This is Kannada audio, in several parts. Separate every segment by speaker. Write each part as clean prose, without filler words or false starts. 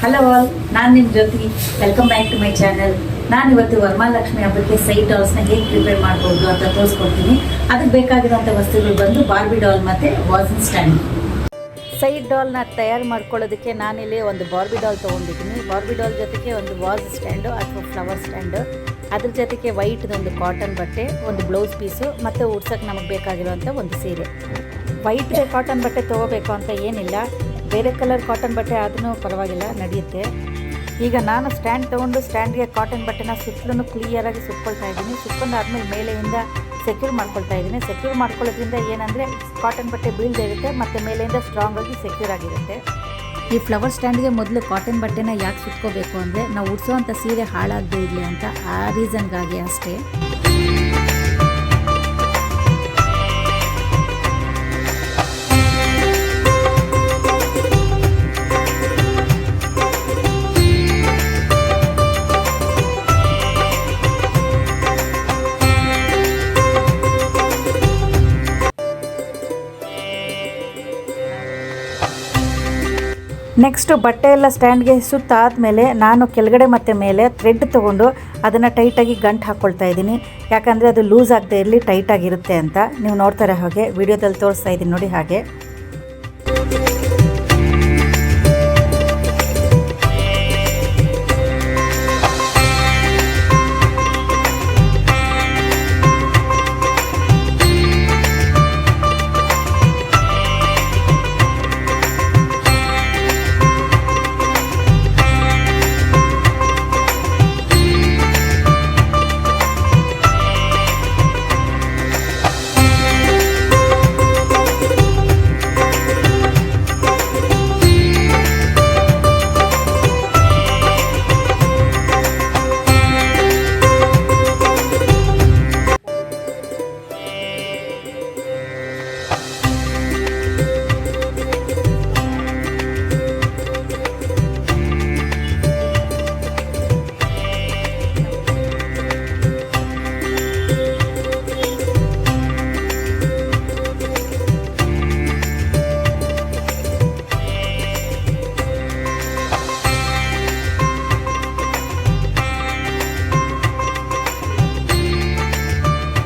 Speaker 1: ಹಲೋ ಆಲ್, ನಾನು ನಿಮ್ಮ Jyothi. Welcome back to my channel. ನಾನು ಇವತ್ತು ವರಮಹಾಲಕ್ಷ್ಮಿ ಹಬ್ಬಕ್ಕೆ ಸೈಡ್ ಡಾಲ್ಸ್ನ ಹೇಗೆ ಪ್ರಿಪೇರ್ ಮಾಡ್ಬೋದು ಅಂತ ತೋರಿಸ್ಕೊಡ್ತೀನಿ. ಅದಕ್ಕೆ ಬೇಕಾಗಿರುವಂಥ ವಸ್ತುಗಳು ಬಂದು ಬಾರ್ಬಿ ಡಾಲ್ ಮತ್ತು ವಾಸಿನ್ ಸ್ಟ್ಯಾಂಡ್. ಸೈಡ್ ಡಾಲ್ನ ತಯಾರು ಮಾಡ್ಕೊಳ್ಳೋದಕ್ಕೆ ನಾನಿಲ್ಲಿ ಒಂದು ಬಾರ್ಬಿ ಡಾಲ್ ತೊಗೊಂಡಿದ್ದೀನಿ. ಬಾರ್ಬಿ ಡಾಲ್ ಜೊತೆಗೆ ಒಂದು ವಾಸ್ ಸ್ಟ್ಯಾಂಡು ಅಥವಾ ಫ್ಲವರ್ ಸ್ಟ್ಯಾಂಡು, ಅದ್ರ ಜೊತೆಗೆ ವೈಟ್ದೊಂದು ಕಾಟನ್ ಬಟ್ಟೆ, ಒಂದು ಬ್ಲೌಸ್ ಪೀಸು ಮತ್ತು ಉಡ್ಸೋಕ್ಕೆ ನಮಗೆ ಬೇಕಾಗಿರುವಂಥ ಒಂದು ಸೀರೆ. ವೈಟ್ಗೆ ಕಾಟನ್ ಬಟ್ಟೆ ತೊಗೋಬೇಕು ಅಂತ ಏನಿಲ್ಲ, ಬೇರೆ ಕಲರ್ ಕಾಟನ್ ಬಟ್ಟೆ ಆದ್ರೂ ಪರವಾಗಿಲ್ಲ, ನಡೆಯುತ್ತೆ. ಈಗ ನಾನು ಸ್ಟ್ಯಾಂಡ್ ತೊಗೊಂಡು ಸ್ಟ್ಯಾಂಡ್ಗೆ ಕಾಟನ್ ಬಟ್ಟೆನ ಸುತ್ತಲೂ ಕ್ಲಿಯರಾಗಿ ಸುತ್ಕೊಳ್ತಾ ಇದ್ದೀನಿ. ಸುತ್ಕೊಂಡು ಆದಮೇಲೆ ಮೇಲೆಯಿಂದ ಸೆಕ್ಯೂರ್ ಮಾಡ್ಕೊಳ್ತಾ ಇದ್ದೀನಿ. ಸೆಕ್ಯೂರ್ ಮಾಡ್ಕೊಳ್ಳೋದ್ರಿಂದ ಏನಂದರೆ ಕಾಟನ್ ಬಟ್ಟೆ ಬೀಳದೇ ಇರುತ್ತೆ ಮತ್ತು ಮೇಲೆಯಿಂದ ಸ್ಟ್ರಾಂಗಾಗಿ ಸೆಕ್ಯೂರ್ ಆಗಿರುತ್ತೆ. ಈ ಫ್ಲವರ್ ಸ್ಟ್ಯಾಂಡ್ಗೆ ಮೊದಲು ಕಾಟನ್ ಬಟ್ಟೆನ ಯಾಕೆ ಸುತ್ಕೋಬೇಕು ಅಂದರೆ ನಾವು ಉಡ್ಸೋವಂಥ ಸೀರೆ ಹಾಳಾಗದೇ ಇರಲಿ ಅಂತ, ಆ ರೀಸನ್ಗಾಗಿ ಅಷ್ಟೇ. ನೆಕ್ಸ್ಟು ಬಟ್ಟೆ ಎಲ್ಲ ಸ್ಟ್ಯಾಂಡ್ಗೆ ಸುತ್ತಾದಮೇಲೆ ನಾನು ಕೆಳಗಡೆ ಮತ್ತು ಮೇಲೆ ಥ್ರೆಡ್ ತೊಗೊಂಡು ಅದನ್ನು ಟೈಟಾಗಿ ಗಂಟು ಹಾಕ್ಕೊಳ್ತಾ ಇದ್ದೀನಿ. ಯಾಕಂದರೆ ಅದು ಲೂಸ್ ಆಗದೆ ಇರಲಿ, ಟೈಟಾಗಿರುತ್ತೆ ಅಂತ. ನೀವು ನೋಡ್ತಾರೆ ಹಾಗೆ ವಿಡಿಯೋದಲ್ಲಿ ತೋರಿಸ್ತಾ ಇದ್ದೀನಿ ನೋಡಿ ಹಾಗೆ.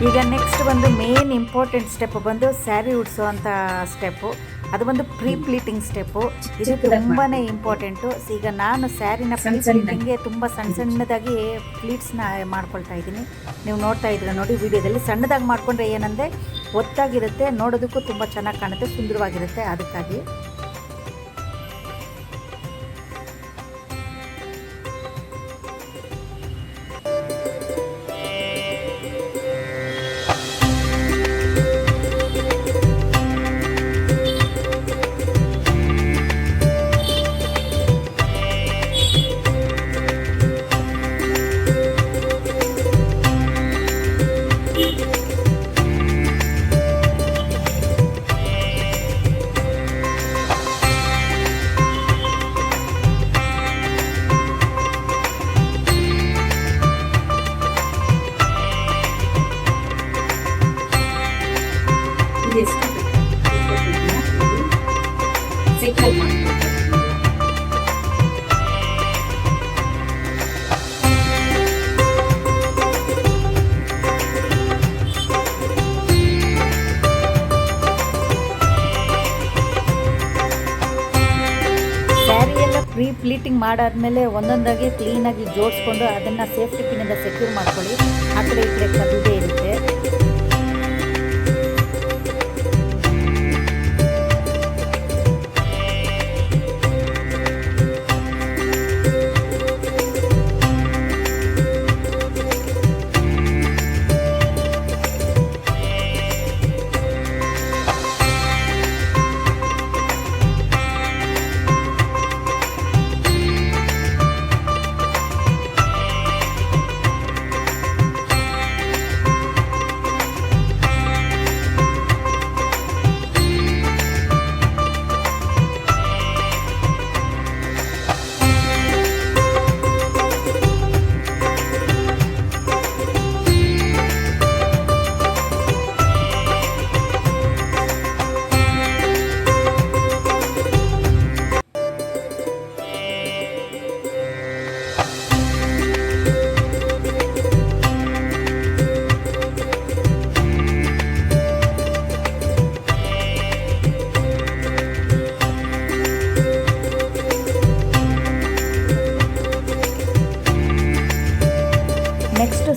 Speaker 1: ಈಗ ನೆಕ್ಸ್ಟ್ ಬಂದು ಮೇನ್ ಇಂಪಾರ್ಟೆಂಟ್ ಸ್ಟೆಪ್ ಬಂದು ಸ್ಯಾರಿ ಉಡ್ಸೋವಂಥ ಸ್ಟೆಪ್ಪು. ಅದು ಬಂದು ಪ್ರೀ ಪ್ಲೀಟಿಂಗ್ ಸ್ಟೆಪ್ಪು. ಇದು ತುಂಬಾ ಇಂಪಾರ್ಟೆಂಟು. ಈಗ ನಾನು ಸ್ಯಾರಿನ ಪ್ರೀ ಪ್ಲೀಟಿಂಗ್ಗೆ ತುಂಬ ಸಣ್ಣದಾಗಿ ಪ್ಲೀಟ್ಸ್ನ ಮಾಡ್ಕೊಳ್ತಾ ಇದ್ದೀನಿ. ನೀವು ನೋಡ್ತಾ ಇದ್ದೀರ ನೋಡಿ ವಿಡಿಯೋದಲ್ಲಿ. ಸಣ್ಣದಾಗಿ ಮಾಡಿಕೊಂಡ್ರೆ ಏನಂದರೆ ಒತ್ತಾಗಿರುತ್ತೆ, ನೋಡೋದಕ್ಕೂ ತುಂಬ ಚೆನ್ನಾಗಿ ಕಾಣುತ್ತೆ, ಸುಂದರವಾಗಿರುತ್ತೆ. ಅದಕ್ಕಾಗಿ ಪ್ರೀ ಪ್ಲೀಟಿಂಗ್ ಮಾಡಾದ್ಮೇಲೆ ಒಂದೊಂದಾಗಿ ಕ್ಲೀನಾಗಿ ಜೋಡಿಸ್ಕೊಂಡು ಅದನ್ನು ಸೇಫ್ಟಿ ಪಿನ್ನಿಂದ ಸೆಕ್ಯೂರ್ ಮಾಡ್ಕೊಳ್ಳಿ. ಆ ಕಡೆ ಈ ಕಡೆ ಕದಿದೇ ಇರುತ್ತೆ.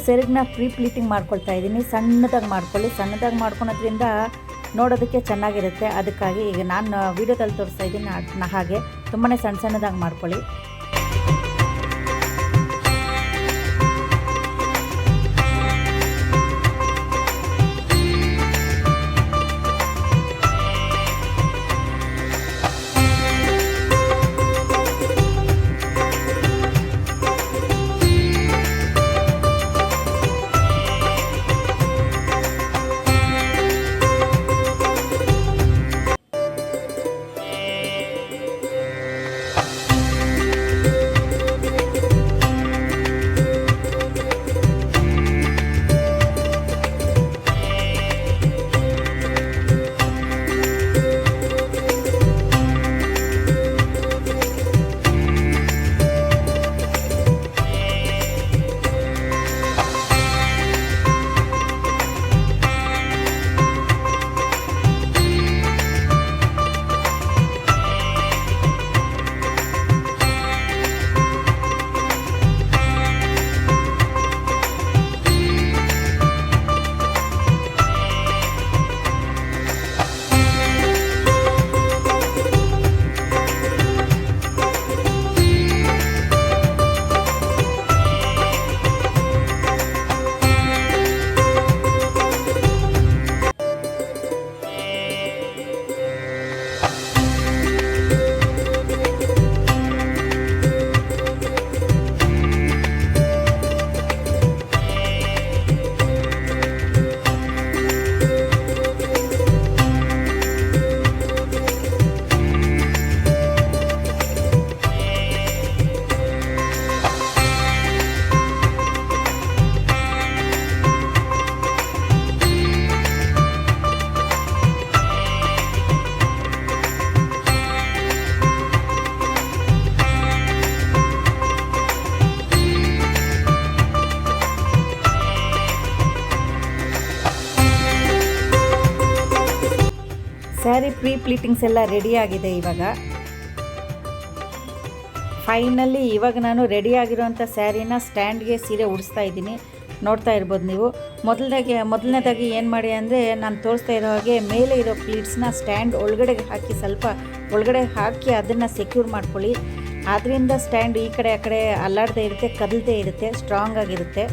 Speaker 1: ಸೆರಗನ್ನ ಪ್ರೀ ಪ್ಲೀಟಿಂಗ್ ಮಾಡ್ಕೊಳ್ತಾ ಇದ್ದೀನಿ. ಸಣ್ಣದಾಗಿ ಮಾಡ್ಕೊಳ್ಳಿ, ಸಣ್ಣದಾಗಿ ಮಾಡ್ಕೊಳೋದ್ರಿಂದ ನೋಡೋದಕ್ಕೆ ಚೆನ್ನಾಗಿರುತ್ತೆ. ಅದಕ್ಕಾಗಿ ಈಗ ನಾನು ವೀಡಿಯೋದಲ್ಲಿ ತೋರಿಸ್ತಾ ಇದ್ದೀನಿ ಹಾಗೆ ತುಂಬಾ ಸಣ್ಣದಾಗಿ ಮಾಡ್ಕೊಳ್ಳಿ. ಸ್ಯಾರಿ ಪ್ರೀ ಪ್ಲೀಟಿಂಗ್ಸ್ ಎಲ್ಲ ರೆಡಿಯಾಗಿದೆ. ಫೈನಲಿ ಇವಾಗ ನಾನು ರೆಡಿಯಾಗಿರೋಂಥ ಸ್ಯಾರಿನ ಸ್ಟ್ಯಾಂಡ್ಗೆ ಸೀರೆ ಉಡಿಸ್ತಾ ಇದ್ದೀನಿ. ನೋಡ್ತಾ ಇರ್ಬೋದು ನೀವು. ಮೊದಲನೇದಾಗಿ ಏನು ಮಾಡಿ ಅಂದರೆ ನಾನು ತೋರಿಸ್ತಾ ಇರೋ ಹಾಗೆ ಮೇಲೆ ಇರೋ ಪ್ಲೀಟ್ಸ್ನ ಸ್ಟ್ಯಾಂಡ್ ಒಳಗಡೆ ಹಾಕಿ ಸ್ವಲ್ಪ ಒಳಗಡೆ ಹಾಕಿ ಅದನ್ನು ಸೆಕ್ಯೂರ್ ಮಾಡ್ಕೊಳ್ಳಿ. ಆದ್ದರಿಂದ ಸ್ಟ್ಯಾಂಡ್ ಈ ಕಡೆ ಆ ಕಡೆ ಅಲ್ಲಾಡದೇ ಇರುತ್ತೆ, ಕದಲದೇ ಇರುತ್ತೆ, ಸ್ಟ್ರಾಂಗ್ ಆಗಿರುತ್ತೆ.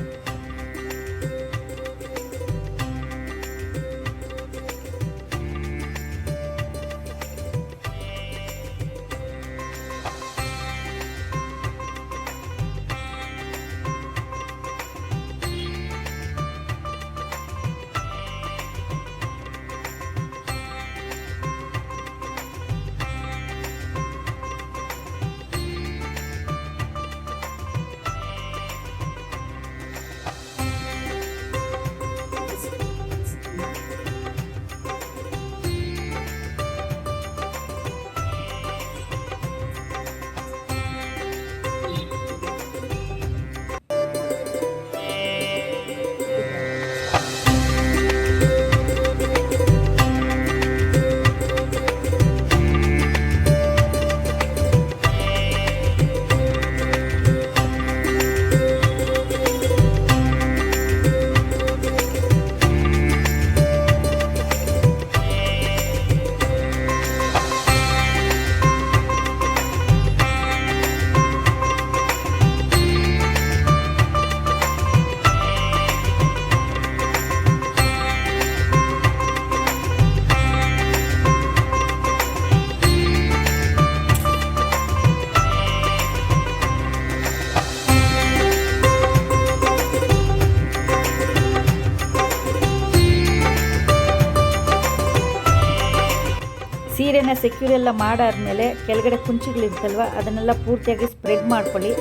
Speaker 1: ಸೀರೆನ ಸೆಕ್ಯೂರ್ ಎಲ್ಲ ಮಾಡಾದ್ಮೇಲೆ ಕೆಳಗಡೆ ಕುಂಚಿಗಳಿರ್ತಲ್ವ ಅದನ್ನೆಲ್ಲ ಪೂರ್ತಿಯಾಗಿ ಸ್ಪ್ರೆಡ್ ಮಾಡ್ಕೊಳ್ಳಿ.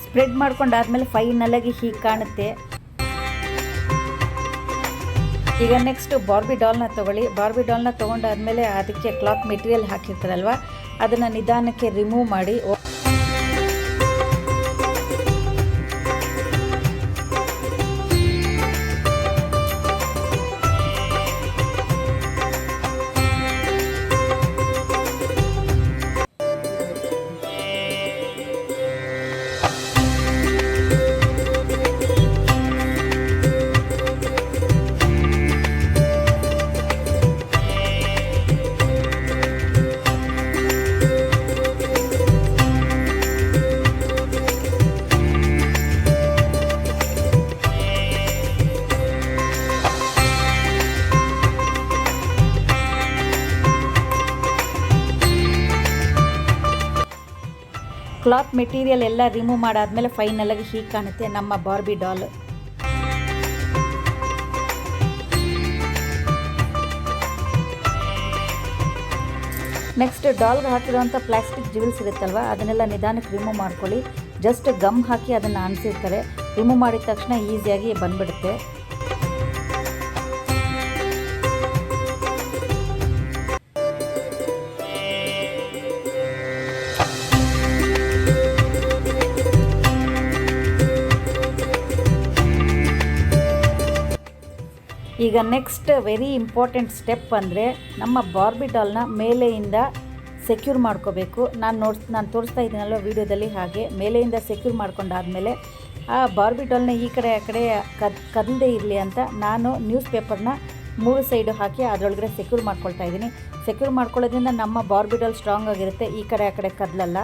Speaker 1: ಸ್ಪ್ರೆಡ್ ಮಾಡ್ಕೊಂಡಾದ್ಮೇಲೆ ಫೈನಲಾಗಿ ಹೀಗೆ ಕಾಣುತ್ತೆ. ಈಗ ನೆಕ್ಸ್ಟ್ ಬಾರ್ಬಿ ಡಾಲ್ನ ತೊಗೊಳ್ಳಿ. ಬಾರ್ಬಿ ಡಾಲ್ನ ತೊಗೊಂಡಾದ್ಮೇಲೆ ಅದಕ್ಕೆ ಕ್ಲಾತ್ ಮೆಟೀರಿಯಲ್ ಹಾಕಿರ್ತಾರಲ್ವ, ಅದನ್ನು ನಿಧಾನಕ್ಕೆ ರಿಮೂವ್ ಮಾಡಿ ಕ್ಲಾತ್ ಮೆಟೀರಿಯಲ್ ಎಲ್ಲ ರಿಮೂವ್ ಮಾಡಾದ್ಮೇಲೆ ಫೈನಲಾಗಿ ಹೀಗೆ ಕಾಣುತ್ತೆ ನಮ್ಮ ಬಾರ್ಬಿ ಡಾಲ್. ನೆಕ್ಸ್ಟ್ ಡಾಲ್ಗೆ ಹಾಕಿರೋಂಥ ಪ್ಲಾಸ್ಟಿಕ್ ಜಿವಿಲ್ಸ್ ಇರುತ್ತಲ್ವ, ಅದನ್ನೆಲ್ಲ ನಿಧಾನಕ್ಕೆ ರಿಮೂವ್ ಮಾಡ್ಕೊಳ್ಳಿ. ಜಸ್ಟ್ ಗಮ್ ಹಾಕಿ ಅದನ್ನು ಅನಿಸಿರ್ತಾರೆ. ರಿಮೂವ್ ಮಾಡಿದ ತಕ್ಷಣ ಈಸಿಯಾಗಿ ಬಂದ್ಬಿಡುತ್ತೆ. ಈಗ ನೆಕ್ಸ್ಟ್ ವೆರಿ ಇಂಪಾರ್ಟೆಂಟ್ ಸ್ಟೆಪ್ ಅಂದರೆ ನಮ್ಮ ಬಾರ್ಬಿ ಡಾಲ್ನ ಮೇಲೆಯಿಂದ ಸೆಕ್ಯೂರ್ ಮಾಡ್ಕೋಬೇಕು. ನಾನು ತೋರಿಸ್ತಾ ಇದ್ದೀನಲ್ವ ವೀಡಿಯೋದಲ್ಲಿ, ಹಾಗೆ ಮೇಲೆಯಿಂದ ಸೆಕ್ಯೂರ್ ಮಾಡ್ಕೊಂಡಾದಮೇಲೆ ಆ ಬಾರ್ಬಿ ಡಾಲ್ನ ಈ ಕಡೆ ಆ ಕಡೆ ಕದಲದೇ ಇರಲಿ ಅಂತ ನಾನು ನ್ಯೂಸ್ ಪೇಪರ್ನ 3 ಸೈಡು ಹಾಕಿ ಅದರೊಳಗಡೆ ಸೆಕ್ಯೂರ್ ಮಾಡ್ಕೊಳ್ತಾ ಇದ್ದೀನಿ. ಸೆಕ್ಯೂರ್ ಮಾಡ್ಕೊಳ್ಳೋದ್ರಿಂದ ನಮ್ಮ ಬಾರ್ಬಿ ಡಾಲ್ ಸ್ಟ್ರಾಂಗ್ ಆಗಿರುತ್ತೆ, ಈ ಕಡೆ ಆ ಕಡೆ ಕದಲಲ್ಲ.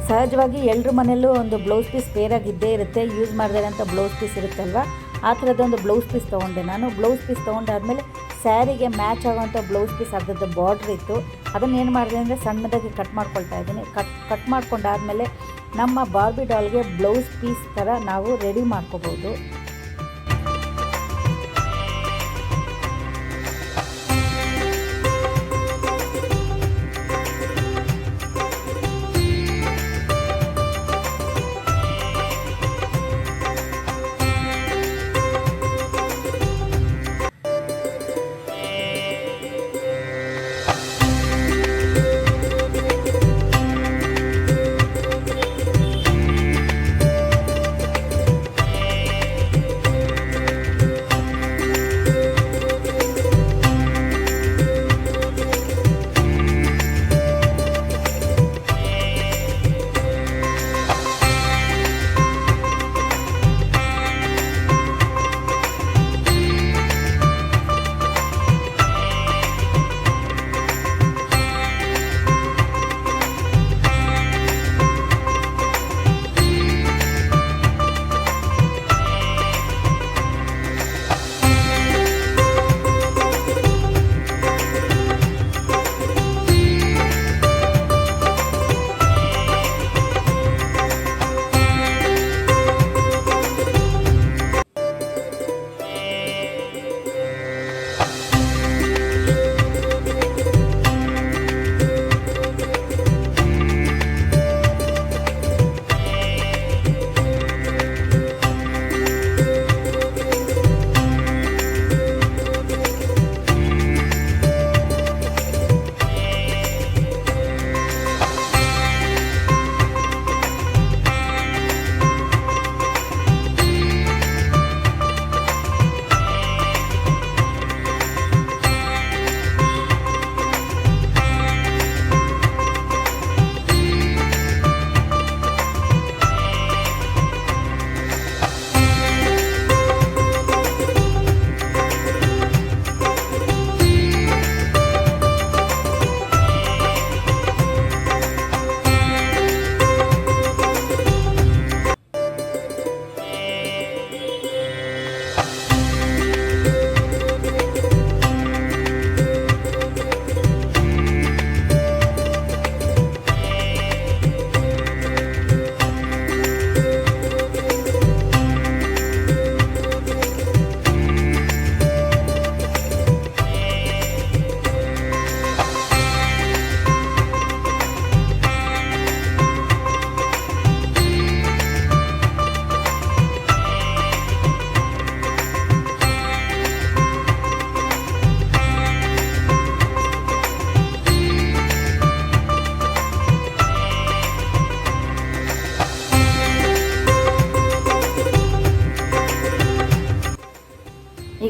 Speaker 1: ಸಹಜವಾಗಿ ಎಲ್ಲರ ಮನೆಯಲ್ಲೂ ಒಂದು ಬ್ಲೌಸ್ ಪೀಸ್ ಪೇರಾಗಿದ್ದೇ ಇರುತ್ತೆ. ಯೂಸ್ ಮಾಡಿದಂಥ ಬ್ಲೌಸ್ ಪೀಸ್ ಇರುತ್ತಲ್ವ, ಆ ಥರದ್ದೊಂದು ಬ್ಲೌಸ್ ಪೀಸ್ ತೊಗೊಂಡೆ ನಾನು. ಬ್ಲೌಸ್ ಪೀಸ್ ತೊಗೊಂಡಾದ್ಮೇಲೆ ಸ್ಯಾರಿಗೆ ಮ್ಯಾಚ್ ಆಗೋವಂಥ ಬ್ಲೌಸ್ ಪೀಸ್ ಅದ್ರದ್ದು ಬಾರ್ಡ್ರ್ ಇತ್ತು. ಅದನ್ನು ಏನು ಮಾಡಿದೆ ಅಂದರೆ ಸಣ್ಣದಾಗಿ ಕಟ್ ಮಾಡ್ಕೊಳ್ತಾ ಇದ್ದೀನಿ. ಕಟ್ ಮಾಡ್ಕೊಂಡಾದ್ಮೇಲೆ ನಮ್ಮ ಬಾರ್ಬಿ ಡಾಲ್ಗೆ ಬ್ಲೌಸ್ ಪೀಸ್ ಥರ ನಾವು ರೆಡಿ ಮಾಡ್ಕೋಬೋದು.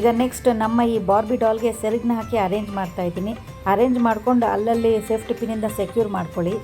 Speaker 1: ಈಗ ನೆಕ್ಸ್ಟ್ ನಮ್ಮ ಈ ಬಾರ್ಬಿ ಡಾಲ್ಗೆ ಸೆರಗನ್ನ ಹಾಕಿ ಅರೇಂಜ್ ಮಾಡ್ತಾ ಇದ್ದೀನಿ. ಅರೇಂಜ್ ಮಾಡಿಕೊಂಡು ಅಲ್ಲಲ್ಲಿ ಸೇಫ್ಟಿ ಪಿನ್ನಿಂದ ಸೆಕ್ಯೂರ್ ಮಾಡ್ಕೊಳ್ಳಿ.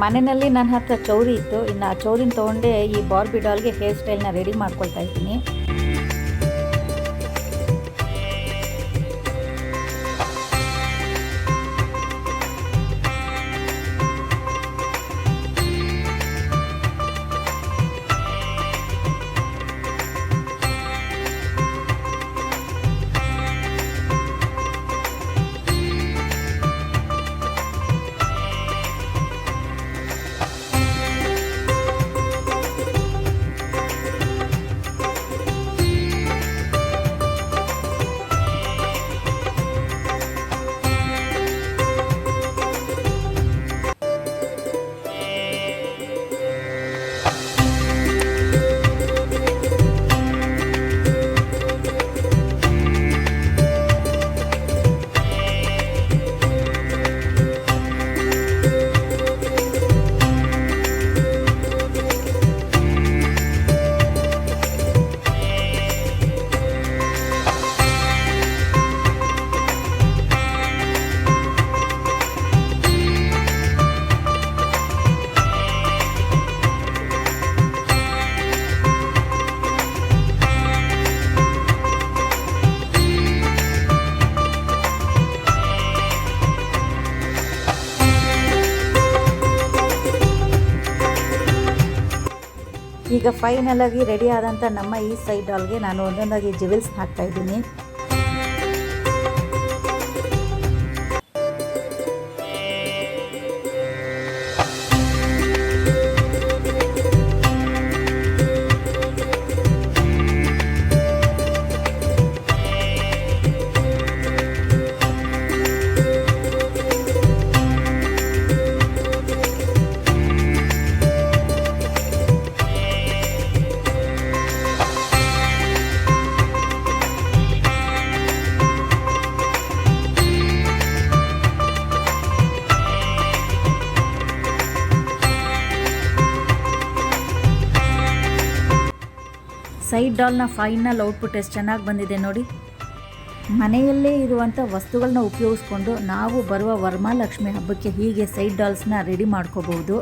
Speaker 1: ಮನೆಯಲ್ಲಿ ನನ್ನ ಹತ್ರ ಚೌರಿ ಇತ್ತು. ಇನ್ನು ಆ ಚೌರಿನ ತೊಗೊಂಡೆ ಈ ಬಾರ್ಬಿ ಡಾಲ್ಗೆ ಹೇರ್ ಸ್ಟೈಲ್ನ ರೆಡಿ ಮಾಡ್ಕೊಳ್ತಾ ಇದ್ದೀನಿ. ಈಗ ಫೈನಲ್ ಆಗಿ ರೆಡಿ ಆದಂಥ ನಮ್ಮ ಈ ಸೈಡ್ ಡಾಲ್ಗೆ ನಾನು ಒಂದೊಂದಾಗಿ ಜ್ಯುವೆಲ್ಸ್ ಹಾಕ್ತಾ ಇದ್ದೀನಿ. ಸೈಡ್ ಡಾಲ್ನ ಫೈನಲ್ ಔಟ್ಪುಟ್ ಎಷ್ಟು ಚೆನ್ನಾಗಿ ಬಂದಿದೆ ನೋಡಿ. ಮನೆಯಲ್ಲೇ ಇರುವಂಥ ವಸ್ತುಗಳನ್ನ ಉಪಯೋಗಿಸ್ಕೊಂಡು ನಾವು ಬರುವ ವರಮಹಾಲಕ್ಷ್ಮಿ ಹಬ್ಬಕ್ಕೆ ಹೀಗೆ ಸೈಡ್ ಡಾಲ್ಸ್ನ ರೆಡಿ ಮಾಡ್ಕೋಬಹುದು.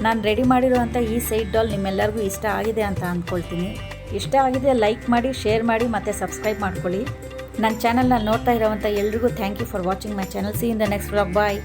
Speaker 1: ನಾನು ರೆಡಿ ಮಾಡಿರೋವಂಥ ಈ ಸೈಡ್ ಡಾಲ್ ನಿಮ್ಮೆಲ್ಲರಿಗೂ ಇಷ್ಟ ಆಗಿದೆ ಅಂತ ಅಂದ್ಕೊಳ್ತೀನಿ. ಇಷ್ಟ ಆಗಿದೆ ಲೈಕ್ ಮಾಡಿ, ಶೇರ್ ಮಾಡಿ ಮತ್ತು ಸಬ್ಸ್ಕ್ರೈಬ್ ಮಾಡ್ಕೊಳ್ಳಿ. ನನ್ನ ಚಾನಲ್ನ ನೋಡ್ತಾ ಇರೋವಂಥ ಎಲ್ರಿಗೂ thank you for watching my channel. See in the next vlog. Bye.